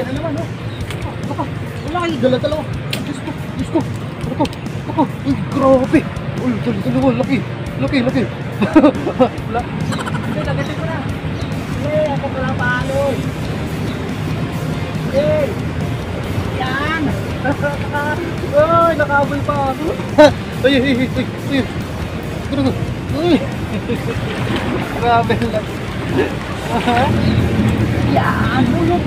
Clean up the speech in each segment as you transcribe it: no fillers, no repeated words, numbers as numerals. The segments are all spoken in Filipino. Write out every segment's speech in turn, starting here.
yan na naman, oh. Baka, wala kayo, dala-dalawa. Diyos ko, Diyos ko. Ako, uy, grabe. Uy, dala-dalawa, laki. Wala. Hindi, lagatin ko na. Ako pala paano. Yan. Uy, nakaboy pa ako. Uy. Grabe lang. Yan. Bulok.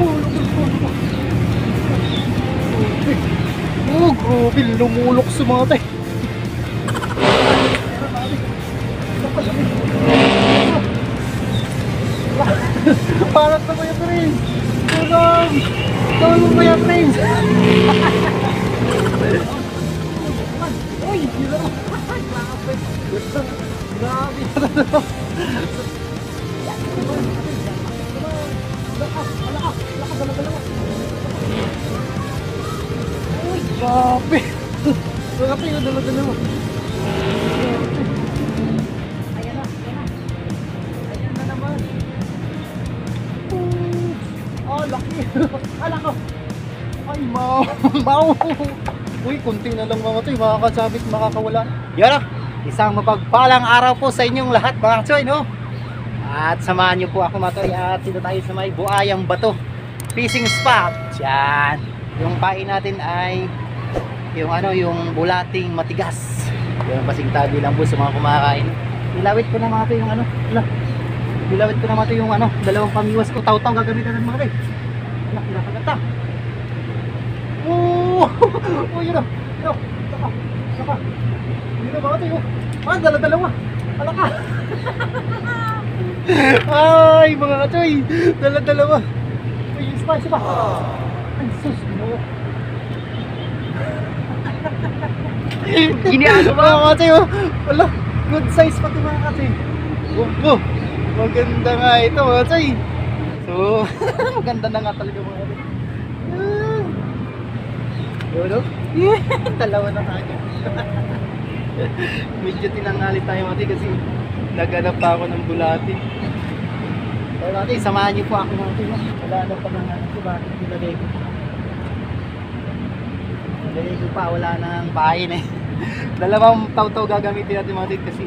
Oh, grabe, lumulok sa mga tayo. Parang na ba yung Prince? Tulong mo yung Prince? Uy, yun ako. Grabe. Uy, grabe. Grabe yung dala-dalawa. Ayan na naman. Oh, laki. Ala ko. Ay, mau. Uy, kunti na lang mga toy, makakasabit, makakawala. Yan na. Isang mapagpalang araw po sa inyong lahat mga choy, no? At samahan niyo po ako mga toy at dito tayo sa may Buayang Bato fishing spot. Yan. Yung pain natin ay yung bulating matigas. Yung kasing tabi lang po sa mga kumakain. Ilawit ko na mga toy yung Ilawit ko na mga toy yung dalawang pamiwas ko. Taw-taw gagamitan ng mga toy. Wala kagata. Oh, yun na. Saka. Yun na mga toy. Dala-dalawa. Ala ka. Ay, mga kachoy. Dala-dalawa. Uy, isa pa. Ay, sus mo. Giniano ba? Mga kachoy, oh. Wala, good size pati mga kachoy. Oh, maganda nga ito mga kachoy. So, maganda na nga talaga mga kachoy. Yun, oh. Dalawa na tayo. Medyo tinangali tayo mati kasi naghanap pa ako ng bulati. So mati, samahan niyo po ako mati. Wala na pa ng bakit nilagay ko. Nilagay ko pa, wala nang pain eh. Dalawang taw-taw gagamitin natin mati kasi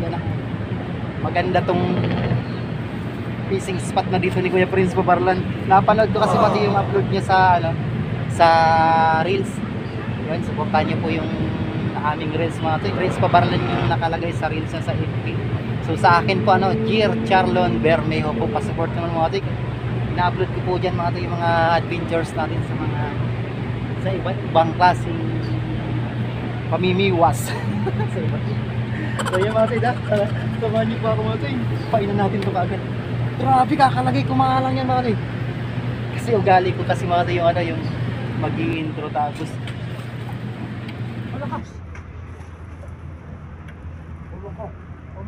maganda tong fishing spot na dito ni Kuya Prince Pabarlan. Napanood ko kasi mati yung upload niya sa Reels. Yun, supportan niyo po yung aming Reels mga toy. Prince Pabarlan yung nakalagay sa Reels sa FB. So sa akin po Gier Charlon Bermejo po, pa-support naman mga toy. Ina-upload ko po dyan mga toy yung mga adventures natin sa iba't ibang klaseng pamimiwas. Sa iba't so yun mga toy, samahan niyo po ako mga toy. Painan natin ito kaagad. Grabe, kakalagay kumahalang yan mga toy. Kasi ugali ko kasi mga toy yung mag-i-intro tapos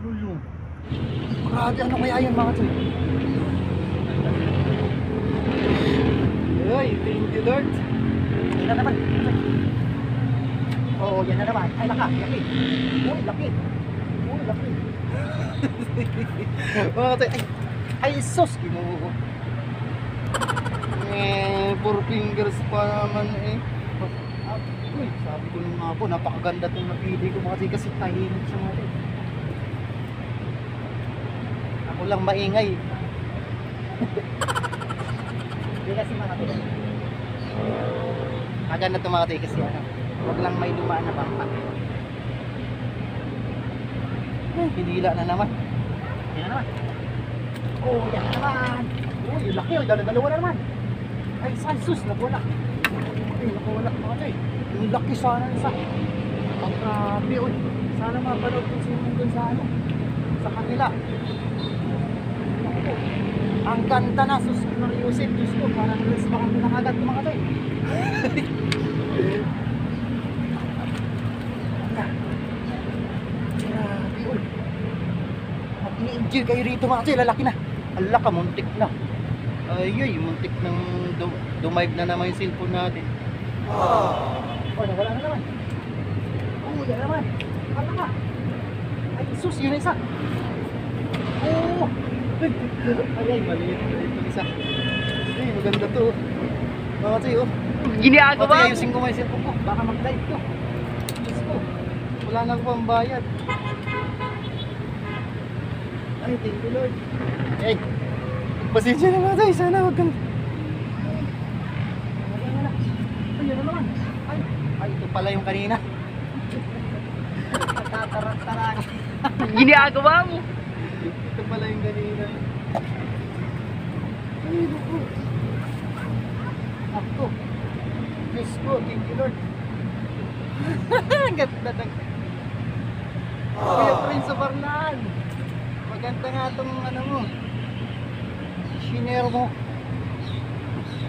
ano yun? Grabe, ano kaya yan mga toy? Ay, thank you Lord. Yan na naman. Oo, yan na naman. Ay, laki. Uy, laki. Mga toy, ay sus, ginuho. 4 fingers pa naman eh. Uy, sabi ko nung nga po, napakaganda itong napili ko mga toy kasi tahimik siya mga toy. Ako lang maingay. Hindi kasi mga toy. Maganda itong mga toy kasi huwag lang may dumaan na bangka. Pinila na naman. Yan na naman. Oh, yan na naman. Oh, yung laki, dalawa na naman. Ay, sus, nawala. Ay, nakawala mga toy. Yung laki sana isa. Ang grabe, oy. Sana mapanood kung sino doon sa kanila. Ang ganda na, sus Mariusip, Diyos ko, parang res pa kami nakagad mga toy. Grabe, oy. Mag-i-enjoy kayo rito mga toy, lalaki na. Ala ka, muntik na. Ay, muntik nang dumive na naman yung cellphone natin. Oh, nawala na naman. Oh, yan naman. Ala ka. Ay, sus, yun isa. Oh, ay, maliit. Ito isa. Ay, maganda to. Mga tay, oh. Ginagawa Pati mo. ayusin ko may cellphone ko. Baka mag-live to. Diyos ko. Wala na akong pambayad. Ay, thank you Lord. Hey, pasensya na mga tay. Sana wag kang... Ay, yun na naman. Ay, ito pala yung kanina. Tatarak-tarak. Ginagawa mo. Ito pala yung kanina. Ay, naku. Ako. Diyos ko, thank you Lord. Ang ganda ng... Kuya Prince of Arlan. Maganda nga itong ano mo. Shinare mo.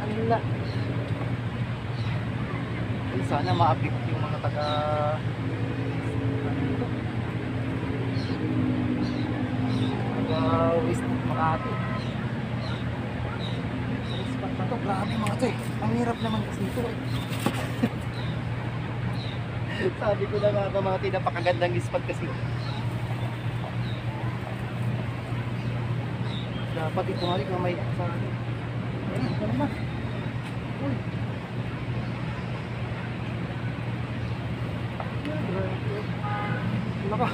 Alala. Ay, sana ma-update yung mga taga... Ano ito? Taga West Makati. Spot na to, grabe mga to eh. Ang hirap naman kasi ito eh. Sabi ko na mga kamati, napakagandang spot kasi. Dapat ito nga rin may sa akin. Ay, ito naman. Uy. Wala ka.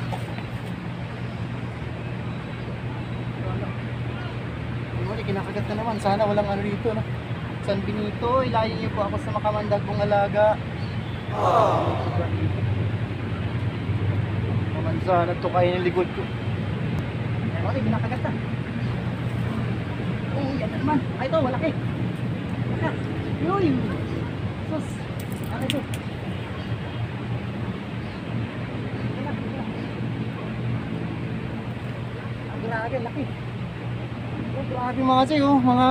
Wala, kinakagat na naman. Sana walang ano dito, no? San Benito, ilayo niyo po ako sa makamandag kong alaga. Naman sana ito kayo ng likod ko. Ay, wala, kinakagat na. Oh, yan na naman. Ay, ito, malaki. Yoy! Sus! Ano ito? Grabe, laki. Oh, grabe mga kasi, oh, mga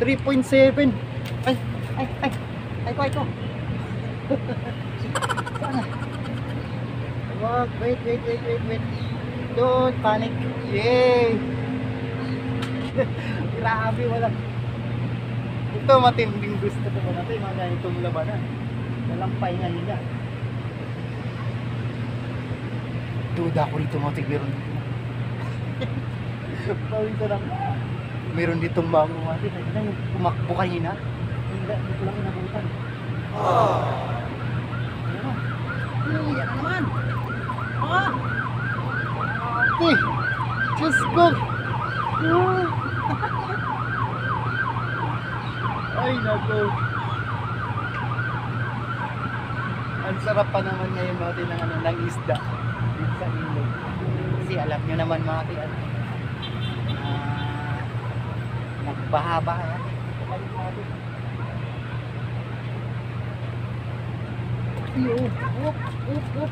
3.7. Ay, ay, ay. Ay ko. Sana. Wag, wait. Don't panic. Yay! Grabe, wala. Ito, matinding gusto ko pa natin, mga ganitong labanan. Walang pahinga nila. Duda ko rito mga tigmeron dito. Pawisa lang. Meron ditong bago mga tig. Tignan yung pumakbo kanina. Hindi ko lang inabutan. Yan na naman. Ate! Diyos ko! Ay, nako. Ang sarap pa naman ngayon natin ng, ano, ng isda dito sa ilog. Kasi alam nyo naman mga ati, nagbahaba yan.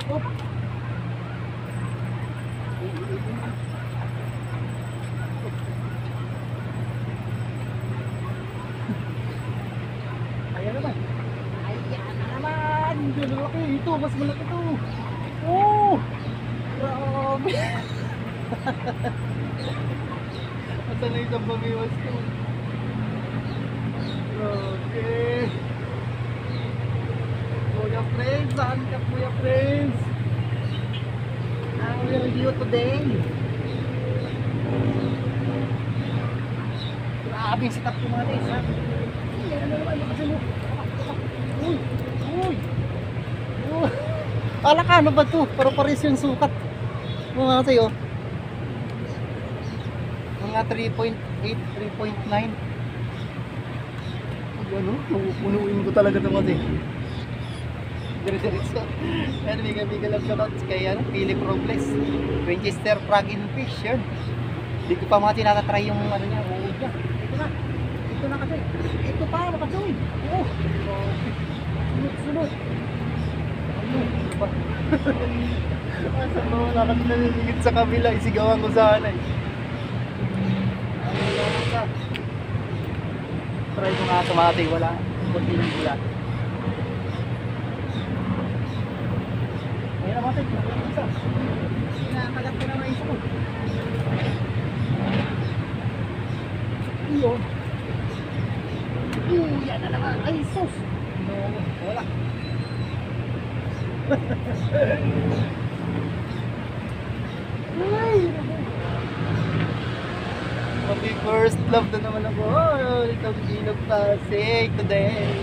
Up. Ayan naman. Hindi malaki. Ito, mas malaki ito. Oh! Grabe. Asan na isang bamiwas ko? Okay. Kuya Friends, saan ka Kuya Friends? How will you today? Grabe yung setup ko mga guys, ha? Ano naman, makasin mo. Uy! Ala ka, ano ba ito? Pares yung sukat. Mga kasi, oh. Mga 3.8, 3.9. Ano? Punuin ko talaga ito kasi. Dire-diretso. Ayan, biga lang shoutouts kay Philip Robles. Winchester Frog and Fish, yun. Hindi ko pa mga tinatatry yung ano niya, uod niya. Ito na kasi. Ito pa, nakasuy. Oh. Sunod. Ano ba? Asa mo, lakas na nilingit sa kabila. Isigawan ko sana eh. Ano ka? Try ko nga tumati. Wala. Kunti ng gula. Ayan na mati. Isa. Nakakagat ko naman isa ko. Iyon. Yan na naman. Ay, sus. No, wala. Ay, Happy first love na naman ako. Oh, itong Ginog Pasig today.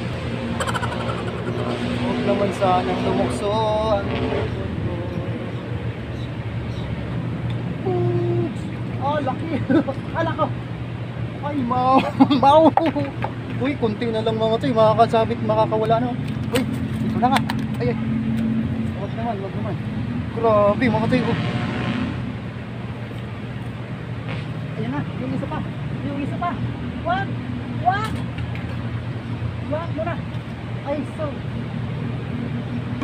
Huwag naman sanang lumukso ang puso ko. Oops! Oh, laki! Ala ko! Ay, mau! Uy, kunti na lang mga to. Makakasabit, makakawala na. Uy, ito na nga. Ay, ay. Huwag naman, huwag naman. Grabe, mga to. Ayan na, yung isa pa. Yung isa pa. Wag! Wag! Wag mo na. Ay, so.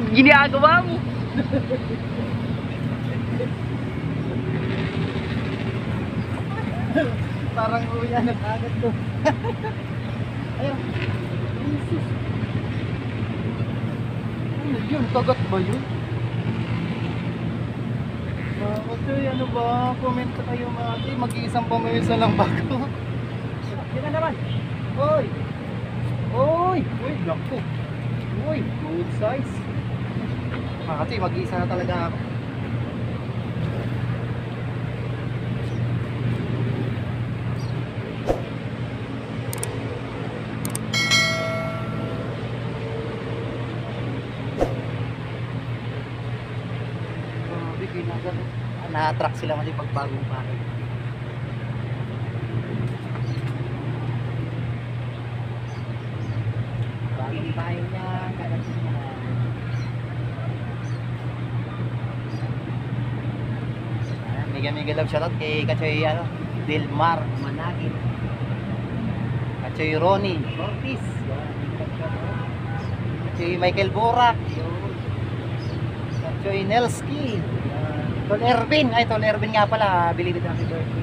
Ginagawa mo. Parang uyan na agad ko. Ayun. Jesus. Ano yun? Kagat ba yun? Mga katoy, ano ba? Comment na kayo mga katoy. Mag-iisang pamilya lang bago. Yan na naman. Oy! Oy! Uy, lako. Uy, good size. Mga katoy, mag-iisa na talaga ako. Na-attract sila kasi pag bagong bahay. Bagong bahay niya, kalat niya. Mega love shoutout kay Kachoy Delmar Managin, Kachoy Ronnie Ortiz, Kachoy Michael Borak, Kachoy Nelski, Tol Ervin. Ay, Tol Ervin nga pala. Believe it happy birthday.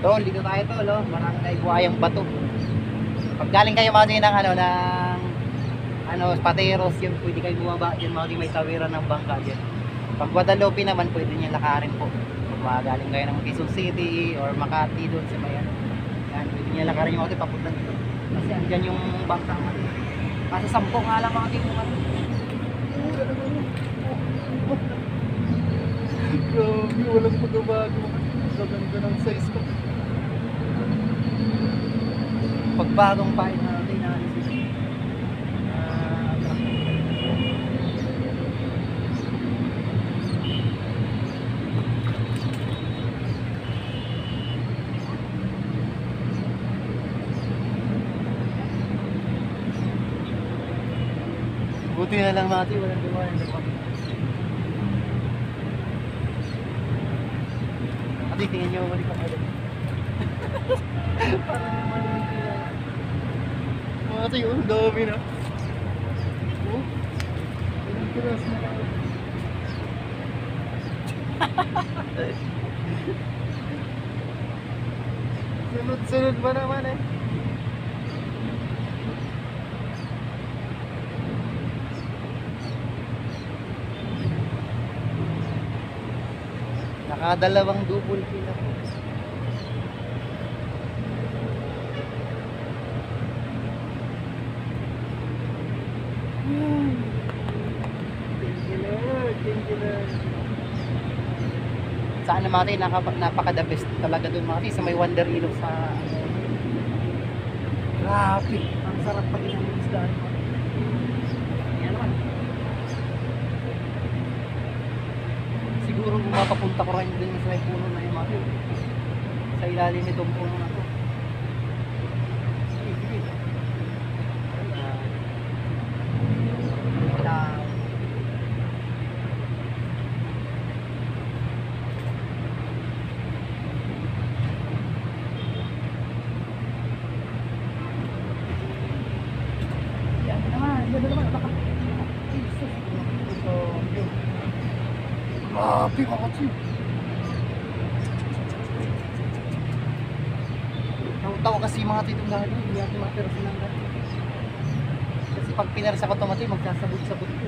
Tol, dito tayo tol, oh. Barangay Buhayang Bato. Pag galing kayo mga ng Pateros, yun, pwede kayo bumaba dyan, mga may tawiran ng bangka dyan. Pag Guadalupe naman, pwede nyo lakarin po. Pag galing kayo ng Quezon City or Makati doon sa Bayan. Yan, pwede nyo lakarin yung mga papunta dito. Kasi andyan yung bangka mga dito. Kasi 10 nga lang mga dito. Grabe, walang pagbabago. Gaganda ng size ko. Pagbagong pain natin analysis. Buti na lang natin, walang dumaan. Ate, tingnan nyo ulit ako ulit. Parang malamig nila. Mga ate, yun, dami na. Oh, ilang kiras na ako. Sunod-sunod ba naman eh? Nakadalawang double kill ako. Thank you Lord, thank you Lord. Saan naman tayo, napaka the best talaga doon mga tayo, sa may Wonder Ilog sa grabe, ang sarap pag inang isdaan. Ayan naman. Siguro kung mapapunta ko rin din sa may puno na yung mga sa ilalim nitong puno na to. Sige, sige. Yan naman, baka. Jesus. Grabe mga katsi. Tawa kasi mga titong dahil, hindi natin mapirasa ng gano'n. Kasi pag pinarasa ko tomatay, magsasabot-sabot ko.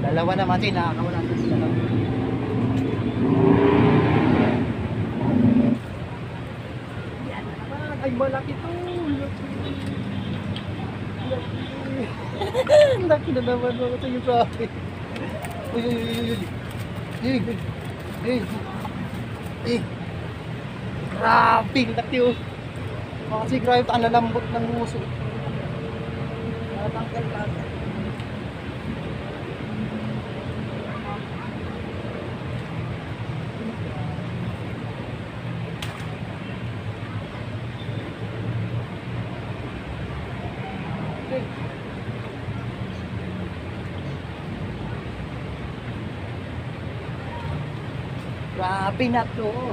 Dalawa na mati, nakakawala sa dalawa. Yan naman, ay malaki to. Laki na naman mga ito yung sabi. Uy, uy, uy, uy, uy. Eh, eh, eh. Grabe, laki oh. Kasi grabe, ang lalambot ng uso. Natanggal lang. Grabe na to. Oh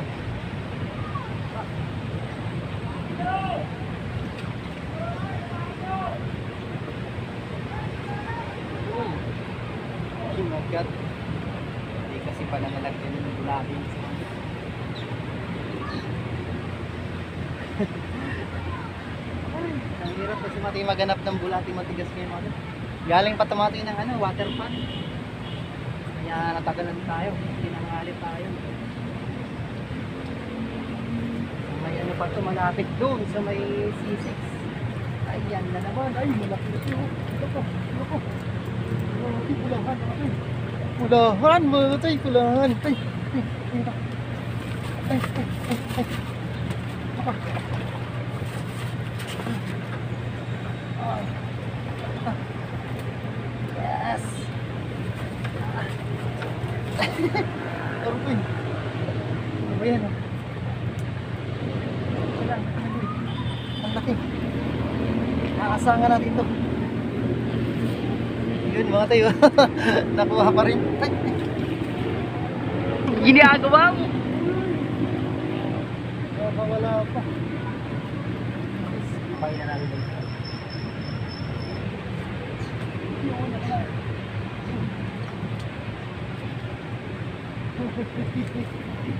my God. Hindi kasi pala nalagyan ng gulabi. Ang hirap kasi maganap ng bulati matigas ngayon. Ano? Galing pa tumati ng water pan. Kaya natagalan tayo. Tinangali tayo. May pa ito malapit doon sa may C6. Ayan na naman. Ay, malaki ito. Ito po. Ito po. Pulahan. Pulahan mga tay. Pulahan. Ay. Ay. Yes. Arupin. Ano ba yan? Ang laki. Nakasanga natin ito. Yun mga tayo. Nakuha pa rin. Ay. Ginagawa mo. Nakawala pa. Pagin na natin ito.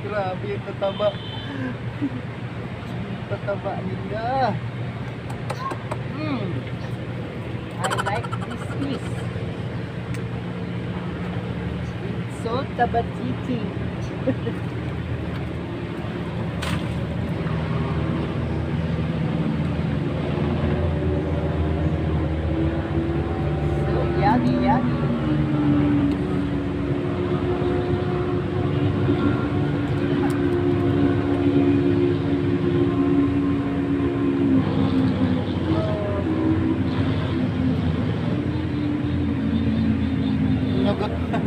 Grabe yung tataba. Tataba nila. I like this fish. It's so tabatiti. So yummy. Nagot na.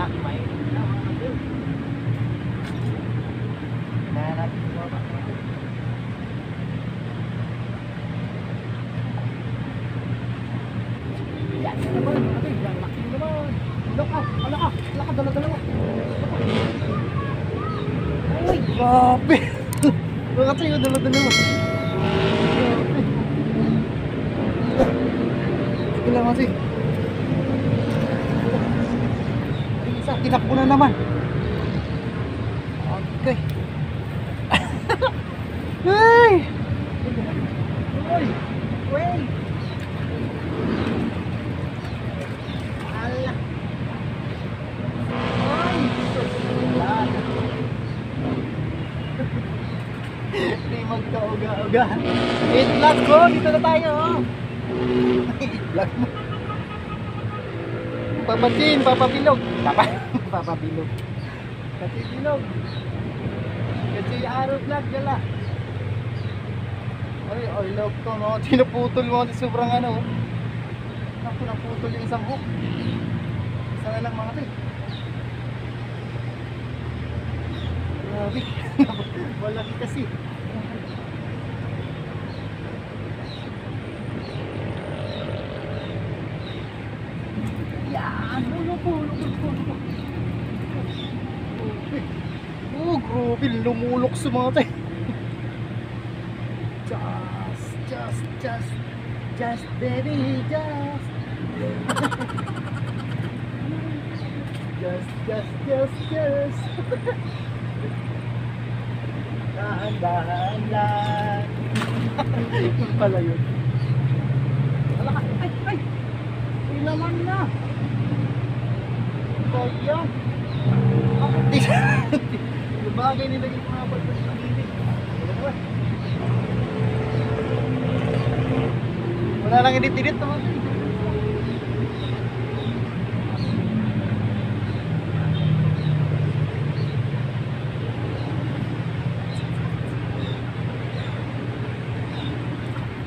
May kaya natin bumaba. Yan na naman. Yan laki naman. Alaka, dala-dalawa. Ay, grabe. Bakit sa'yo dala-dalawa? Ito lang kasi. Isa, tinakbo na naman. Okay. Hey! Uy! Wait! Ala! Ay! Hindi magkauga-uga. Vlog ko! Dito na tayo! Vlog mo! Papatin! Papabilog! Papabilog! Kasi bilog! Kasi araw vlog dala! Ay, love ko, no? Tinaputol mo kasi sobrang ano. Naku, naputol yung isang hook. Isa na lang mga tayo. Grabe. Malaki kasi. Yan! Lupo. Oh, grabe. Lumulok sa mga tayo. Just baby, just dahan-dahan lang. Yun pala yun. Alaka, ay naman na. Kaya bagay nilagay ko nga ba sa gilid. Wala lang edit-edit naman.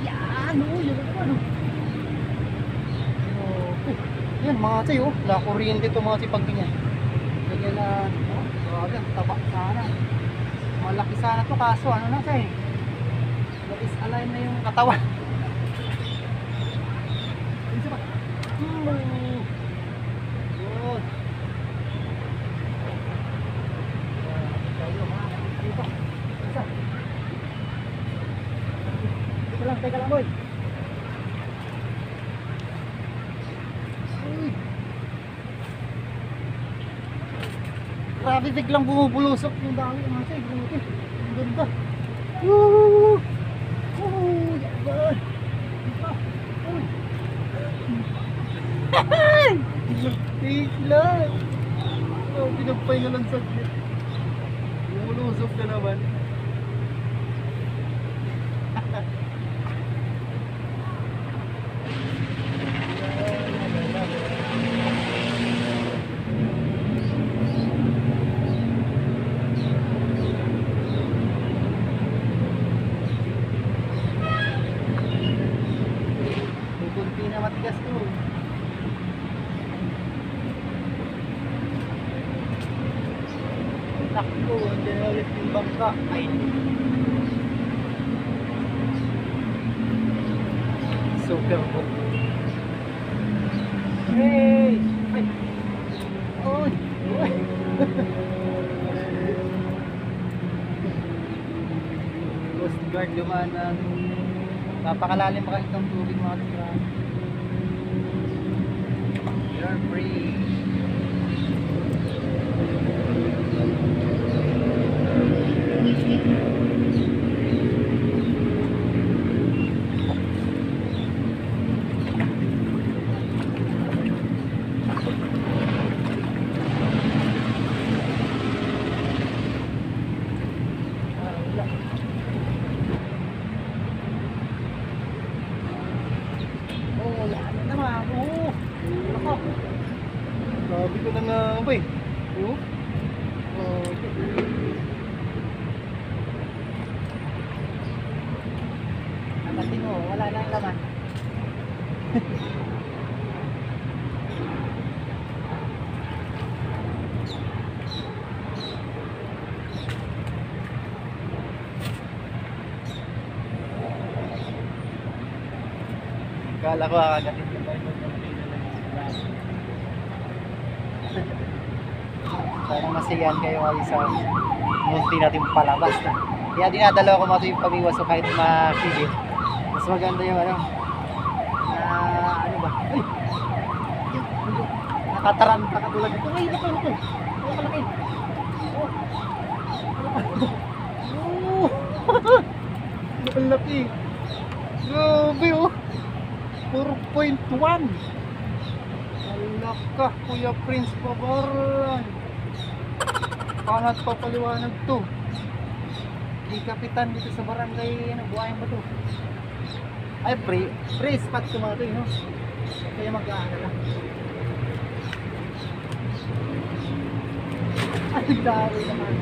Yan, oh, yun ako, ano. Okay. Yan, mga kasi, oh. Wala kuryente ito, mga kasi pag ganyan. Ganyan na, oh, grabe, ang taba sana. Malaki sana to, kaso ano na siya eh. Is-align na yung katawan. Isa pa. Good. Dito. Isa. Teka lang boy. Uy. Grabe, biglang bumubulusok yung dami mga say. Grabe. Ang ganda. Woo! Oh, yan. Tigla. Oh, pinagpay na lang saglit. Bumulusok ka naman. Kunti na matigas to. Takbo, andyan na ulit yung bangka. Ay. Super po. Hey! Ay! Oy! Oy! Coast Guard dumaan na. Napakalalim pa kasi itong tubig mga kasama. You're free. Oh, yan na naman. Oh, ako. Sabi ko na nga ba eh. Oh. Oh. Nakatin mo, wala na yung laman. Kala ko akagatin yung tayo. Sana masiyan kayo ngayon sa munti natin palabas. Kaya dinadala ko mga yung pag-iwas so kahit makigit. Mas maganda yung ano. Ano ba? Uy! Nakataranta ka tulad ito. Ay, ito. Ito malaki. Oh! Ang laki. Grabe oh. 4.1. Alak ka, Kuya Prince Pabaran. Pangat pa paliwanag to. Di kapitan dito sa barangay, ano, buhayan ba to? Ay, pre spot to mga to, no? Kaya mag-aalala. Ay, daro naman.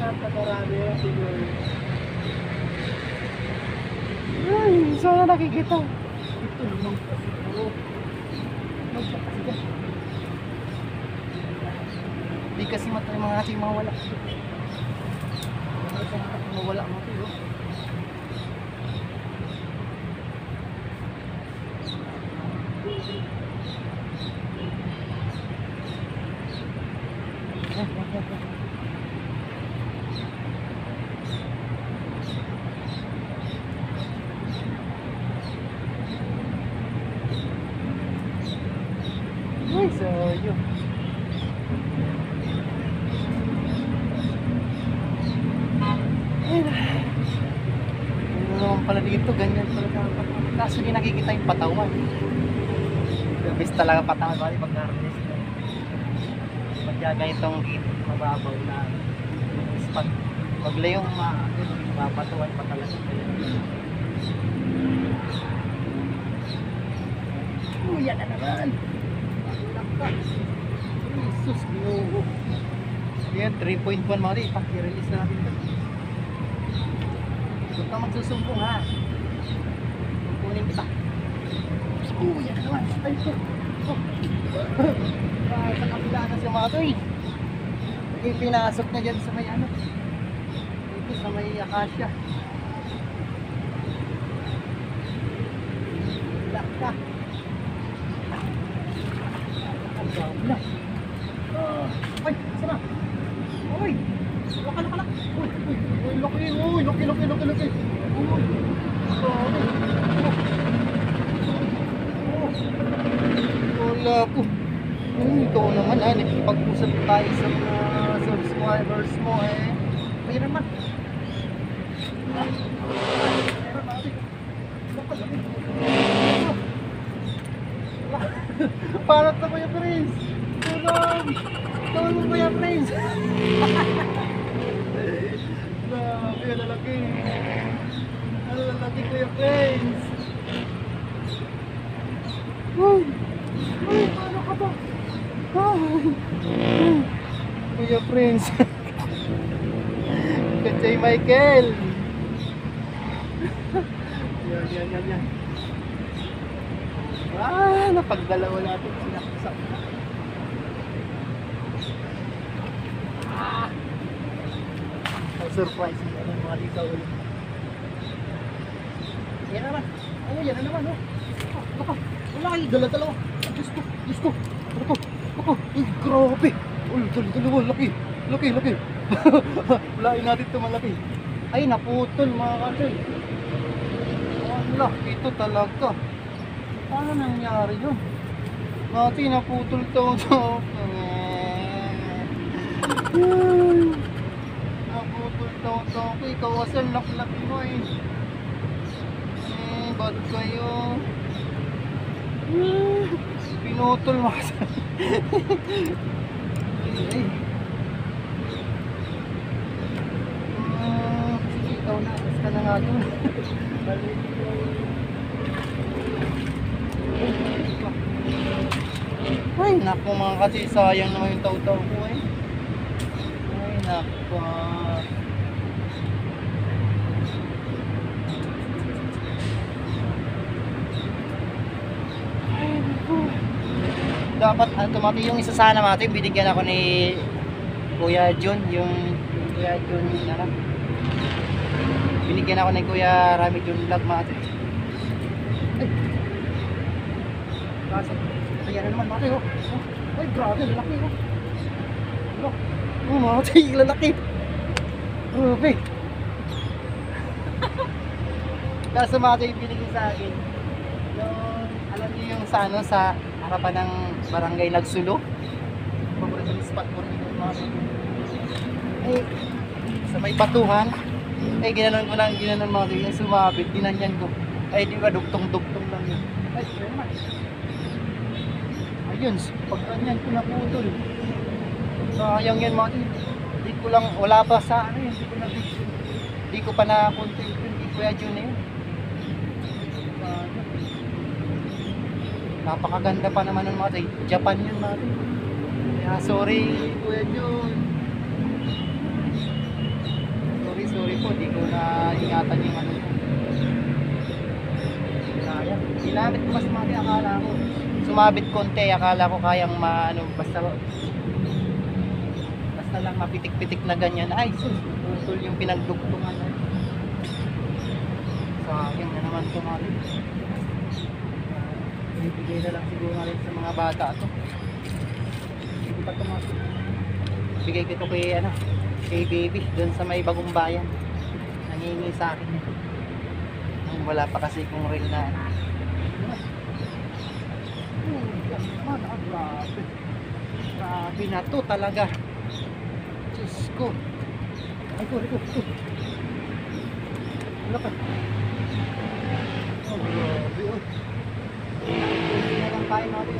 Natakarami yan siguro. Ay, sana nakikita. Ito naman kasi ito. Magpapasigas. Di kasi matay mga kasi mawala. Mawala mo ito. Ay, sayo. Ano naman pala dito, ganyan pala dapat. Kaso di nakikita yung patawan. Gabis talaga patawan, bali pag-harness. Magkagayitong gate, mababaw na spot. Pag layong mapatuwan pa talaga. Yan na naman. Jesus, ginoo. Yan, 3.1 mga rin. I-release na natin ito. Huwag kang magsusumpong ha. Kukunin kita. Yan na naman. Ay, ito. Sa kapila na siya mga ito eh. Pinasok na dyan sa may ano. Dito sa may akasya. Lock ka. Na. Ay, sana. Uy. Laka. Uy, laki. Uy, laki. Uy. Wala po. Ikaw naman nakikipag-usap tayo sa mga subscribers mo eh. May naman. Parang na Kuya Prince. Tawag mo Kuya Prince. Grabe, lalaki. Lalaki Kuya Prince. Uy, paano ka ba? Kuya Prince. Kachay Michael. Yan. Napagdalawa natin sinaksak. Surprise niya ng mga dito ulit. Yan naman. Yan na naman. Baka. Wala kayo. Dala-dalawa. Diyos ko. Ako. Uy, grabe. Uy, dala-dalawa. Laki. Walain natin ito malaki. Ay, naputol mga katay. Wala. Ito talaga. Paano nangyari yun? Mati, naputol ito. Naputol ito. Ikaw kasi laki mo eh. Bad kayo. Pinutol mo kasi. Sige, ikaw na. Alas ka na nga doon. Ay, naku mga kasi sayang naman yung taw-taw ko eh. Ay, naku. Dapat tumati yung isa sana natin, binigyan ako ni Kuya John, yung Kuya John na binigyan ako ni Kuya Rami John Vlog mati. Ay, kaso ayan na naman mati oh. Ay, grabe, lalaki oh. Mati, lalaki. Grabe. Kaso mati yung binigyan sa akin yung, alam niyo yung sa ano, sa harapan ng barangay Nagsulo. Paborito spot ko rin yung mga ay, sa may batuhan. Ay, ginanon mga yung sumabit, dinanyan ko. Ay, di ba, dugtong-dugtong lang yun. Ay, naman. Ayun, pag ganyan ko naputol. Sayang yan mga hindi ko lang, wala pa sa ano yun, hindi ko pa na-content yun, hindi Kuya Jun na yun. Napakaganda pa naman ng mga Japan yun mga kaya sorry Kuya Jun. Sorry po, di ko na ingatan yung ano. Sayang, ginamit ko mas mga akala ko sumabit konti, akala ko kayang maano, basta lang mapitik-pitik na ganyan. Ay sus, putol yung pinagdugtungan. Sayang na naman ito mga ibigay na lang siguro natin sa mga bata ito. Hindi pa ito bigay ko ito kay baby doon sa may Bagong Bayan. Nangingi sa akin wala pa kasi kung real na grabe na to talaga. Diyos ko. Ay ko wala ka. Oh grabe oh. Hindi na lang tayo natin.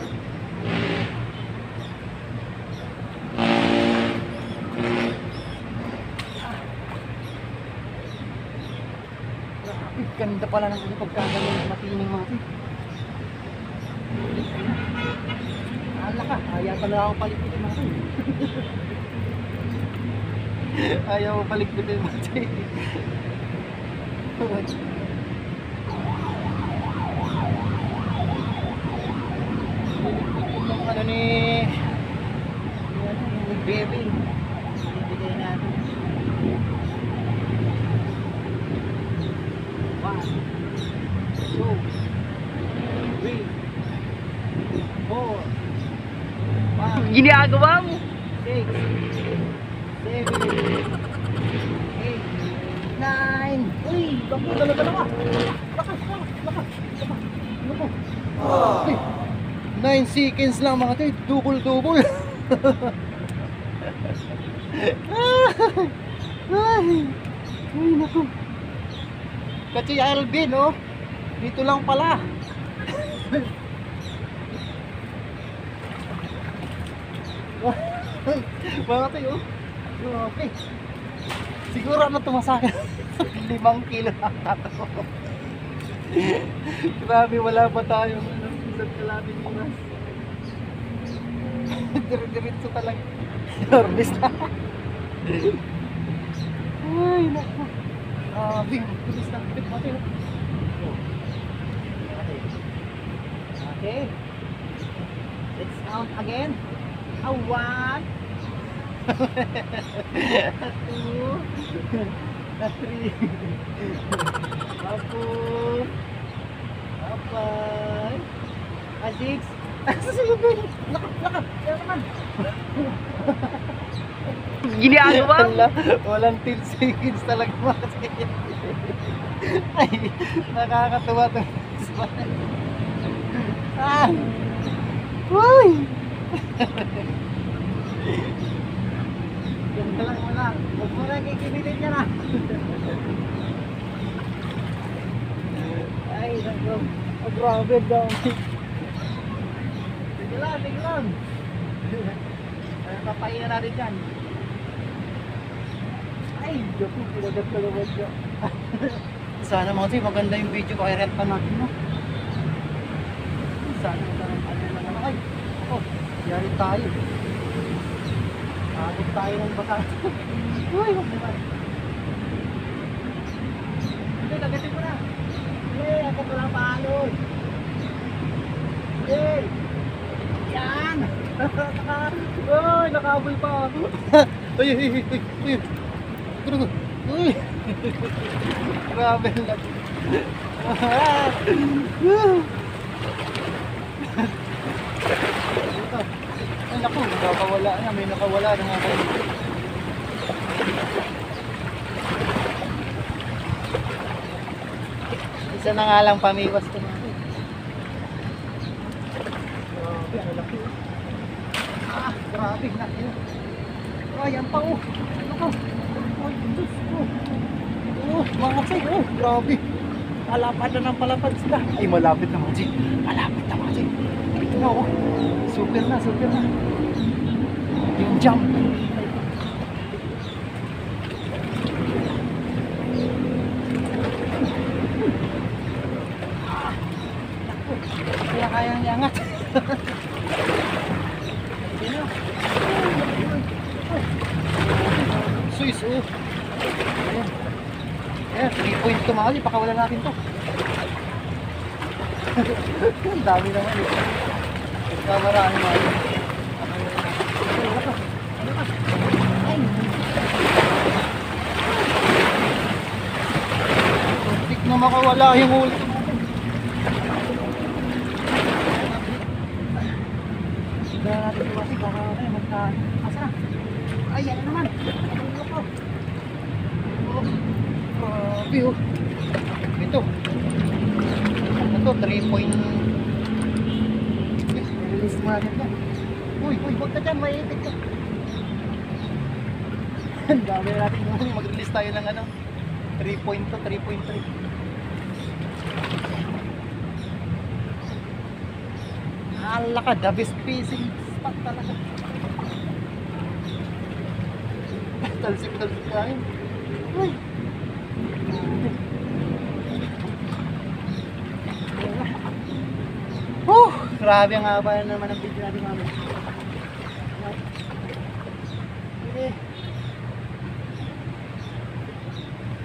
Grabe. Ganda pala ng ano pagkagaling matining mga ito. Ala ka, ayaw pala ako paligpitin mga ito. Ayaw ko paligpitin mga ito. Itong ano ni baby. Ibigay natin. 1, 2, 3, 4, 5, Ginagawa mo. 6, 7, 8, 9. Uy, bako dala-dala ka. Lakas. Ano ko? 9 seconds lang mga ito. Double. Ay, naku. Kasi Alvin, oh. Dito lang pala. Mga tayo, oh. Okay. Siguro ano tumasakin? 5 kilo ata to. Grabe, wala pa tayong isang kalabing oras. Diretso talaga. Nervous na. Ay, naku. Grabe, bilis na. Okay. Let's count again. 1, 2, 3, 4, 5, 6. Susunod. Laka. Yan naman. Ginagawa mo. Walang 10 seconds talaga mga kaya. Ay, nakakatuwa to. Uy! Yan lang wala. Huwag mo na kikinilin niya na. Ay, naku. Oh, grabe daw. Sige lang. Papain na natin dyan. Ay, Diyos mo, pinagat ka naman siya. Sana mga tayo, maganda yung video ko. I-rent pa natin, no? Sana maganda na naman. Ay, ako, yari tayo. Agad tayo ng basa. Uy, wag naman. Hindi, lagatin mo na. Ako pala paalon. Yan. Uy, nakahabol pa ako. Uy. Uy. Grabe lang. Ay naku, nakawala na. May nakawala na nga kayo. Isa na nga lang pamiwas ko natin. Grabe, ang laki. Grabe, laki. Ayan pa, oh. Ano ko? Ay, Diyos ko. Oh, mga say, oh, grabe. Palapad na ng palapad sila. Ay, malapit na mga say. Malapit na mga say. Ito na, oh. Super na. Yung jump. Kaya kayang iangat. Sino? Suis, oh. Ayan, 3 point to mga kasi, pakawalan natin to. Ang dami naman eh. Kamaraan mga yun. Ay! Tik na makawala yung ulit. Sigara natin ito kasi baka asa na. Ay, yan na naman. Grabe oh. Ito 3 point. Release mo natin ito. Uy, huwag ka dyan, maiitik ka. Ang dami natin mag-release tayo ng 3 point to 3.3. Ala ka, the best fishing spot talaga. Talsik ka rin. Uy. Grabe ang haba na naman ang video natin mami. Okay.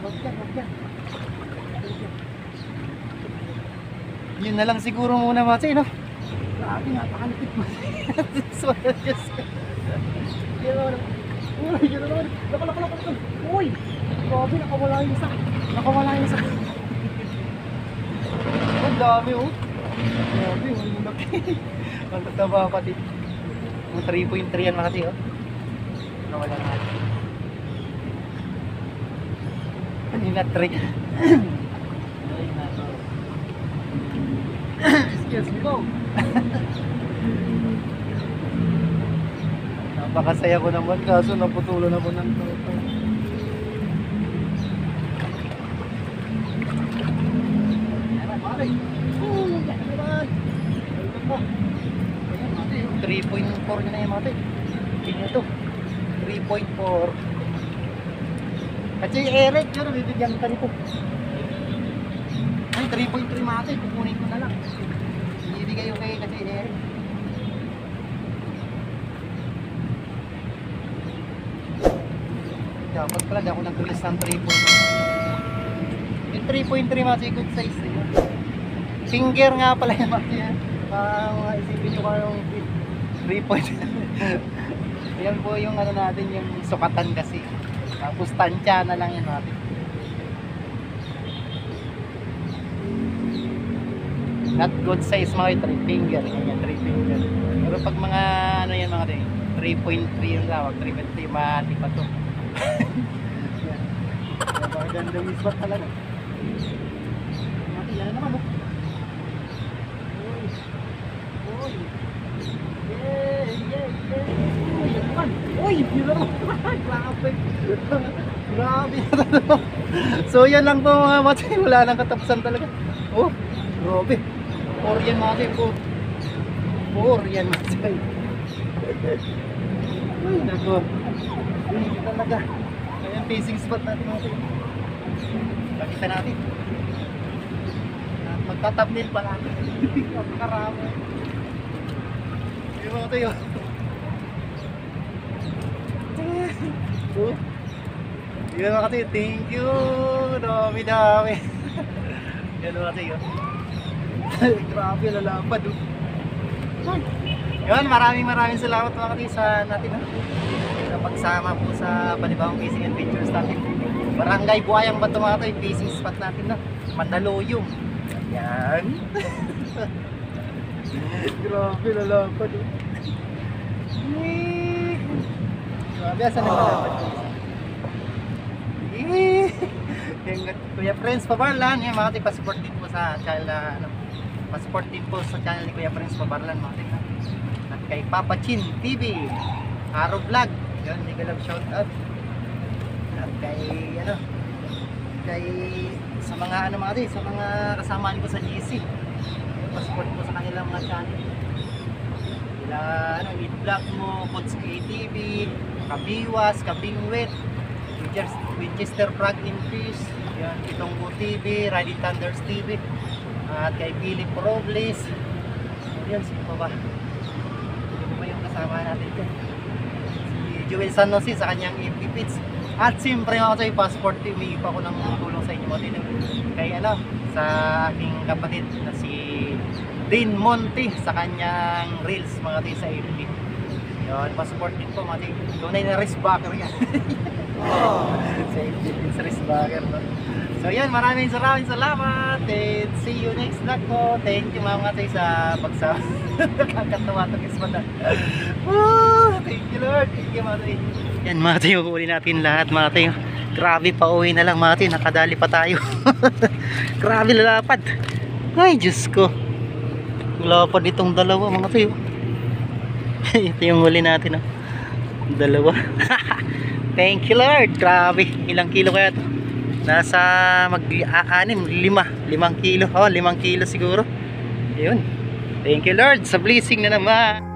Wag yan. Yun na lang siguro muna Matsi, no? Grabe, napakalipit mo. So, just... Yun na naman. Nakalak. Uy! Grabe, nakawala yung isa. Ang dami, oh. Grabe, ang laki. Ang tataba pati. Ang 3.3 yan Matsi, oh. Nakawala na. Kanina 3. Excuse me po. Napakasaya ko naman kaso naputulan ako ng toto. Yan naman. 3.4 na yan mate. Tingnan ito. 3.4. At si Eric yun, bibigyan ka nito. Ay, 3.3 mate, kukunin ko na lang. Ibigay yung kay kasi Eric. Dapat pala, di ako nag-release ng 3.3. Yung 3.3 mate, good size na yun. Finger nga pala yung mate. Isipin nyo ka yung 3.3. Yan po yung ano natin, yung sukatan kasi. Tapos tansya na lang yun mate. Not good size mga 3 finger. Ganyan, 3 finger. Pero pag mga ano yan mga 3.3 yung tawag, 3.3 mati pa to. Yan. Napakaganda yung spot talaga. Mati, yan naman oh. Uy. Yeah. Uy, yan naman. Uy, yun naman. Grabe. Grabe. So yan lang po mga mati. Wala nang katapusan talaga. Oh, grabe. 4 yan mga tayo. 4 yan mga tayo. Ay, nako. Hindi talaga. Kaya facing spot natin mga tayo. Pakita natin. At magta-thumbnail pa natin. Magkarami. Yung mga tayo. Oh. Yun mga tayo. Thank you. Dami. Yan mga tayo. Grabe, lalapad oh. Yun, maraming salamat mga kapatid sa natin sa pagsama po sa panibawang fishing adventures natin. Barangay Buayang Bato mga kapatid, fishing spot natin na Mandaluyong. Yan. Grabe, lalapad oh. Grabe, asan na malapad? Kuya Prince Pabarlan, yan mga kapatid, pa-support din po sa channel na pa-support din po sa channel ni Kuya Prince Pabarlan mga kapatid. At kay Papa Chin TV, Araw Vlog, yun, mega love shout out. At kay sa mga ano mga kapatid, sa mga kasamaan ko sa GC, pa-support po sa kanilang mga channel. Sila Eat Vlog mo, Pods KTV, Kabiwas, Kabingwit, Winchester Frog and Fish, yan, Kitonggo TV, Riding Thunders TV, at kay Philip Robles. Yan, sino pa ba? Sino pa yung kasama natin dyan? Si Joel San Jose sa kanyang FB Pits. At siyempre mga kapatid, passport TV, pa ko ng tulong sa inyo mga kapatid. Kay sa aking kapatid na si Dean Monte sa kanyang reels mga kapatid sa FB. Yan, passport din po mga kapatid. Tunay na wristbacker yan. Sa FB Pits wristbacker no? So yan, maraming salamat and see you next vlog po. Thank you mga kapatid sa pagsama. Nakakatawa itong ismatan. Thank you Lord. Thank you mga kapatid. Yan mga kapatid, uli natin lahat mga kapatid. Grabe, pa uwi na lang mga kapatid. Nakadali pa tayo. Grabe, lalapad. Ay Diyos ko. Lalapad itong dalawa mga kapatid. Ito yung huli natin dalawa. Thank you Lord. Grabe, ilang kilo kaya ito? Nasa mag-6, 5 kilo. 5 kilo siguro. Yun. Thank you Lord sa blessing na naman.